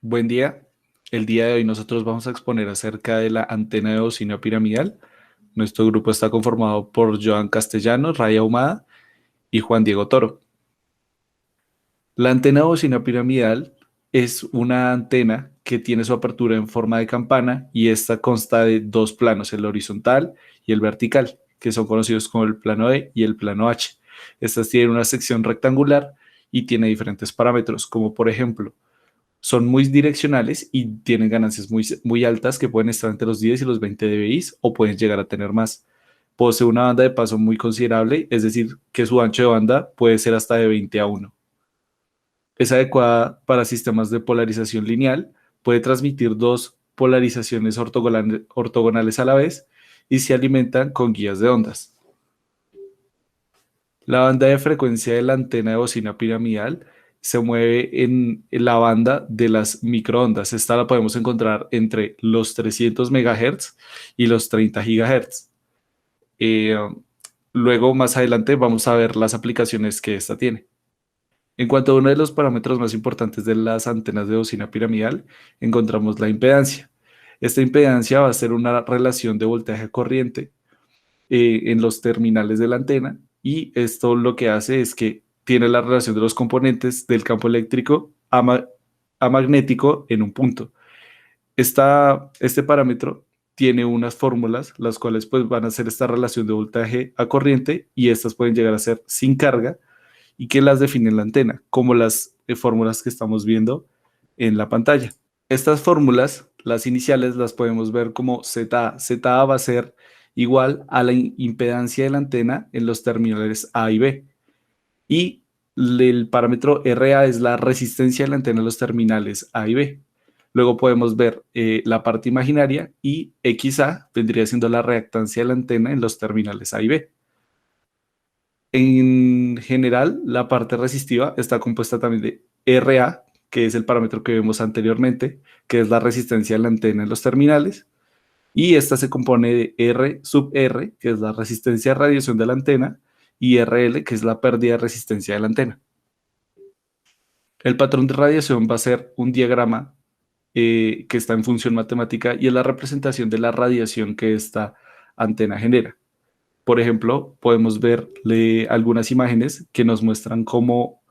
Buen día. El día de hoy nosotros vamos a exponer acerca de la antena de bocina piramidal. Nuestro grupo está conformado por Joan Castellanos, Raya Ahumada y Juan Diego Toro. La antena de bocina piramidal es una antena que tiene su apertura en forma de campana y esta consta de dos planos, el horizontal y el vertical, que son conocidos como el plano E y el plano H. Estas tienen una sección rectangular y tiene diferentes parámetros, como por ejemplo son muy direccionales y tienen ganancias muy altas que pueden estar entre los 10 y los 20 dBi o pueden llegar a tener más. Posee una banda de paso muy considerable, es decir, que su ancho de banda puede ser hasta de 20 a 1. Es adecuada para sistemas de polarización lineal, puede transmitir dos polarizaciones ortogonales a la vez y se alimentan con guías de ondas. La banda de frecuencia de la antena de bocina piramidal se mueve en la banda de las microondas. Esta la podemos encontrar entre los 300 MHz y los 30 GHz. Eh, Luego, más adelante, vamos a ver las aplicaciones que esta tiene. En cuanto a uno de los parámetros más importantes de las antenas de bocina piramidal, encontramos la impedancia. Esta impedancia va a ser una relación de voltaje a corriente en los terminales de la antena y esto lo que hace es que tiene la relación de los componentes del campo eléctrico a magnético en un punto. Este parámetro tiene unas fórmulas, las cuales pues van a hacer esta relación de voltaje a corriente y estas pueden llegar a ser sin carga y que las define la antena, como las fórmulas que estamos viendo en la pantalla. Estas fórmulas, las iniciales, las podemos ver como ZA. ZA va a ser igual a la impedancia de la antena en los terminales A y B. Y el parámetro RA es la resistencia de la antena en los terminales A y B. Luego podemos ver la parte imaginaria y XA vendría siendo la reactancia de la antena en los terminales A y B. En general, la parte resistiva está compuesta también de RA, que es el parámetro que vemos anteriormente, que es la resistencia de la antena en los terminales, y esta se compone de R sub R, que es la resistencia de radiación de la antena, y RL, que es la pérdida de resistencia de la antena. El patrón de radiación va a ser un diagrama que está en función matemática y es la representación de la radiación que esta antena genera. Por ejemplo, podemos verle algunas imágenes que nos muestran cómo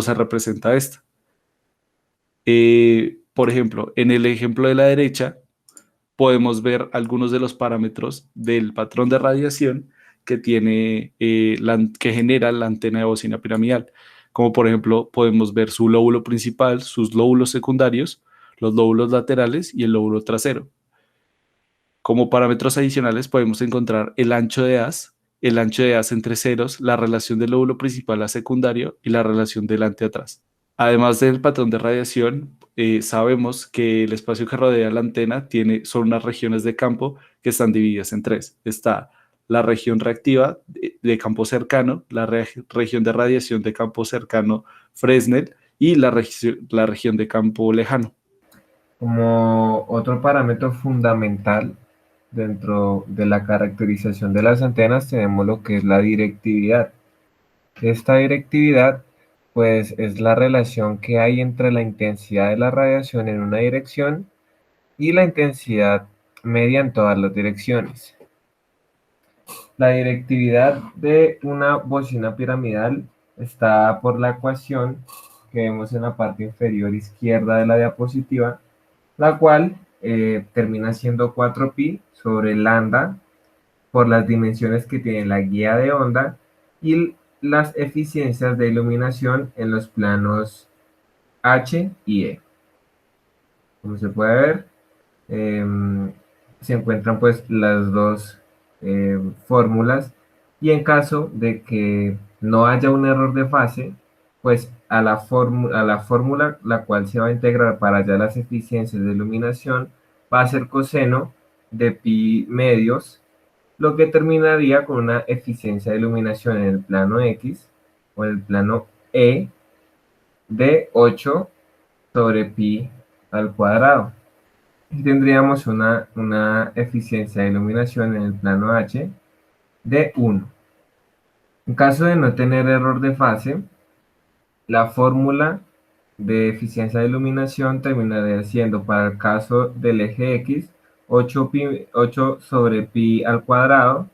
se representa esta. Por ejemplo, en el ejemplo de la derecha, podemos ver algunos de los parámetros del patrón de radiación que tiene, que genera la antena de bocina piramidal. Como por ejemplo, podemos ver su lóbulo principal, sus lóbulos secundarios, los lóbulos laterales y el lóbulo trasero. Como parámetros adicionales podemos encontrar el ancho de haz entre ceros, la relación del lóbulo principal a secundario y la relación delante a atrás. Además del patrón de radiación, sabemos que el espacio que rodea la antena son unas regiones de campo que están divididas en tres. Está la región reactiva de campo cercano, región de radiación de campo cercano Fresnel y la región de campo lejano. Como otro parámetro fundamental dentro de la caracterización de las antenas tenemos lo que es la directividad. Esta directividad pues es la relación que hay entre la intensidad de la radiación en una dirección y la intensidad media en todas las direcciones. La directividad de una bocina piramidal está por la ecuación que vemos en la parte inferior izquierda de la diapositiva, la cual termina siendo 4pi sobre lambda por las dimensiones que tiene la guía de onda y las eficiencias de iluminación en los planos H y E. Como se puede ver, eh, se encuentran pues las dos fórmulas y en caso de que no haya un error de fase, pues a la fórmula la cual se va a integrar para hallar las eficiencias de iluminación va a ser coseno de pi medios, lo que terminaría con una eficiencia de iluminación en el plano X o en el plano E de 8 sobre pi al cuadrado. Y tendríamos una eficiencia de iluminación en el plano H de 1. En caso de no tener error de fase, la fórmula de eficiencia de iluminación terminaría siendo para el caso del eje X 8 sobre pi al cuadrado,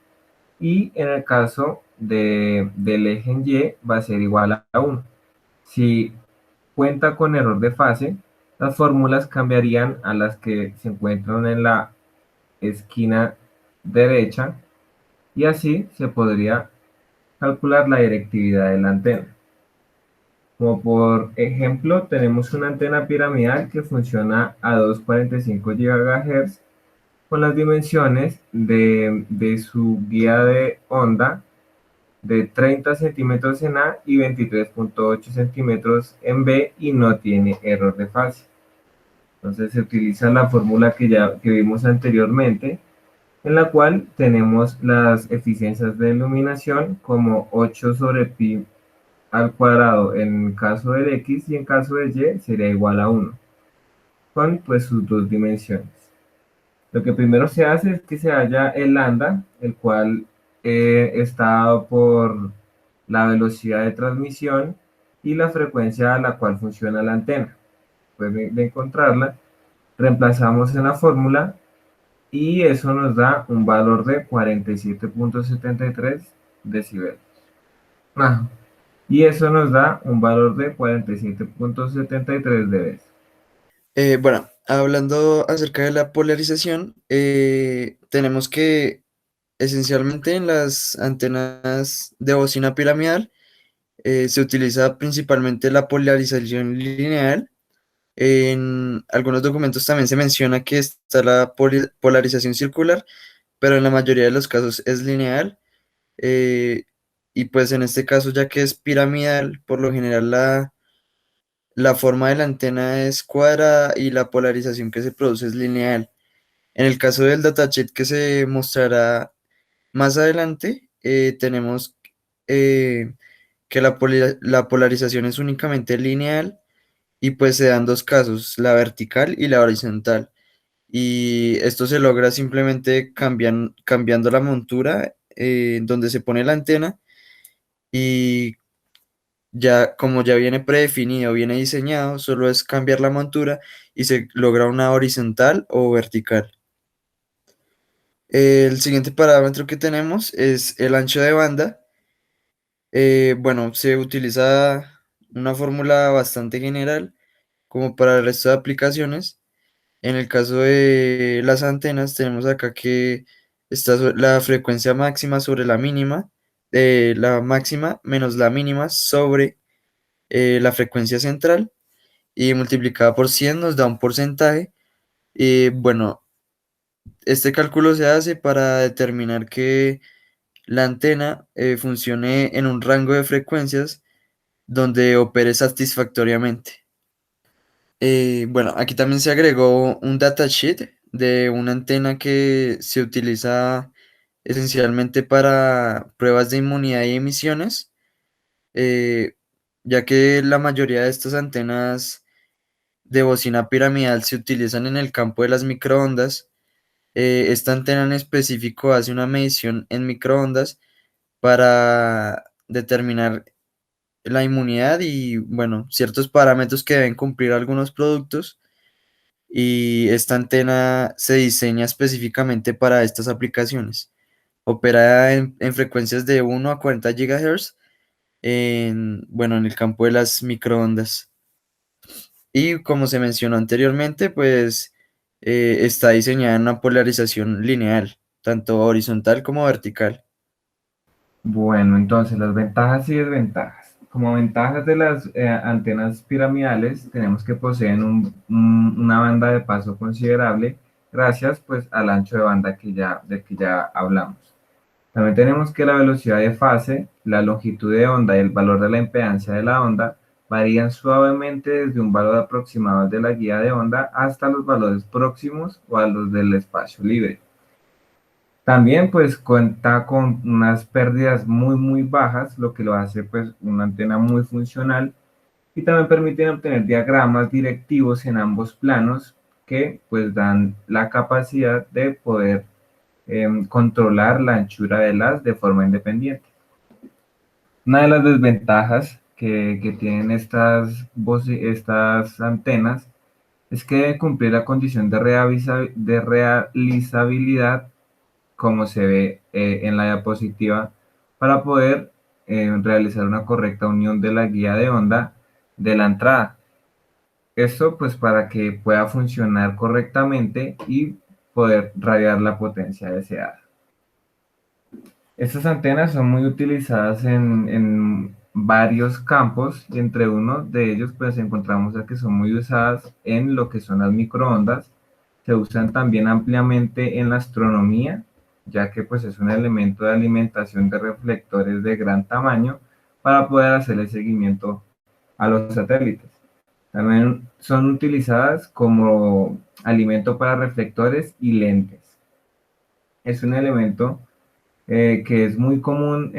y en el caso del eje Y va a ser igual a 1. Si cuenta con error de fase, las fórmulas cambiarían a las que se encuentran en la esquina derecha, y así se podría calcular la directividad de la antena. Como por ejemplo, tenemos una antena piramidal que funciona a 245 GHz con las dimensiones de su guía de onda de 30 centímetros en A y 23.8 centímetros en B, y no tiene error de fase. Entonces se utiliza la fórmula que vimos anteriormente, en la cual tenemos las eficiencias de iluminación como 8 sobre pi al cuadrado en caso del X, y en caso de Y sería igual a 1, con pues sus dos dimensiones. Lo que primero se hace es que se halla el lambda, el cual está dado por la velocidad de transmisión y la frecuencia a la cual funciona la antena. Después de encontrarla, reemplazamos en la fórmula y eso nos da un valor de 47.73 decibeles. Ah, y eso nos da un valor de 47.73 dB. Bueno, hablando acerca de la polarización, tenemos que esencialmente en las antenas de bocina piramidal se utiliza principalmente la polarización lineal. En algunos documentos también se menciona que está la polarización circular, pero en la mayoría de los casos es lineal. eh, y pues en este caso, ya que es piramidal, por lo general la forma de la antena es cuadrada y la polarización que se produce es lineal. En el caso del datasheet que se mostrará más adelante, tenemos eh, que la polarización es únicamente lineal y pues se dan dos casos, la vertical y la horizontal. Y esto se logra simplemente cambiando la montura donde se pone la antena, y ya como ya viene predefinido, viene diseñado, solo es cambiar la montura y se logra una horizontal o vertical. El siguiente parámetro que tenemos es el ancho de banda. Bueno, se utiliza una fórmula bastante general como para el resto de aplicaciones. En el caso de las antenas, tenemos acá que está la frecuencia máxima sobre la mínima, la máxima menos la mínima sobre la frecuencia central, y multiplicada por 100 nos da un porcentaje. Y bueno, este cálculo se hace para determinar que la antena funcione en un rango de frecuencias donde opere satisfactoriamente. Bueno, aquí también se agregó un datasheet de una antena que se utiliza esencialmente para pruebas de inmunidad y emisiones, eh, ya que la mayoría de estas antenas de bocina piramidal se utilizan en el campo de las microondas. Esta antena en específico hace una medición en microondas para determinar la inmunidad y, bueno, ciertos parámetros que deben cumplir algunos productos. Y esta antena se diseña específicamente para estas aplicaciones. Opera en frecuencias de 1 a 40 GHz bueno, en el campo de las microondas. Y como se mencionó anteriormente, pues está diseñada en una polarización lineal, tanto horizontal como vertical. Bueno, entonces las ventajas y desventajas. Como ventajas de las antenas piramidales, tenemos que poseen una banda de paso considerable gracias pues al ancho de banda del que ya hablamos. También tenemos que la velocidad de fase, la longitud de onda y el valor de la impedancia de la onda varían suavemente desde un valor aproximado de la guía de onda hasta los valores próximos o a los del espacio libre. También pues cuenta con unas pérdidas muy bajas, lo que lo hace pues una antena muy funcional, y también permiten obtener diagramas directivos en ambos planos que pues dan la capacidad de poder controlar la anchura de las de forma independiente. Una de las desventajas que tienen estas antenas es que deben cumplir la condición de realizabilidad, como se ve en la diapositiva, para poder realizar una correcta unión de la guía de onda de la entrada. Esto pues para que pueda funcionar correctamente y poder radiar la potencia deseada. Estas antenas son muy utilizadas en varios campos y entre uno de ellos pues encontramos a que son muy usadas en lo que son las microondas. Se usan también ampliamente en la astronomía, ya que pues es un elemento de alimentación de reflectores de gran tamaño para poder hacer el seguimiento a los satélites. También son utilizadas como alimento para reflectores y lentes. Es un elemento que es muy común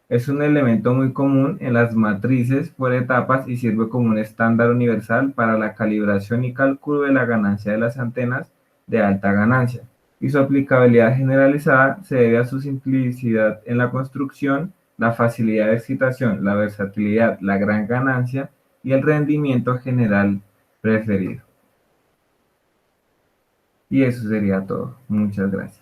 es un elemento muy común en las matrices por etapas y sirve como un estándar universal para la calibración y cálculo de la ganancia de las antenas de alta ganancia. Y su aplicabilidad generalizada se debe a su simplicidad en la construcción, la facilidad de excitación, la versatilidad, la gran ganancia y el rendimiento general preferido. Y eso sería todo. Muchas gracias.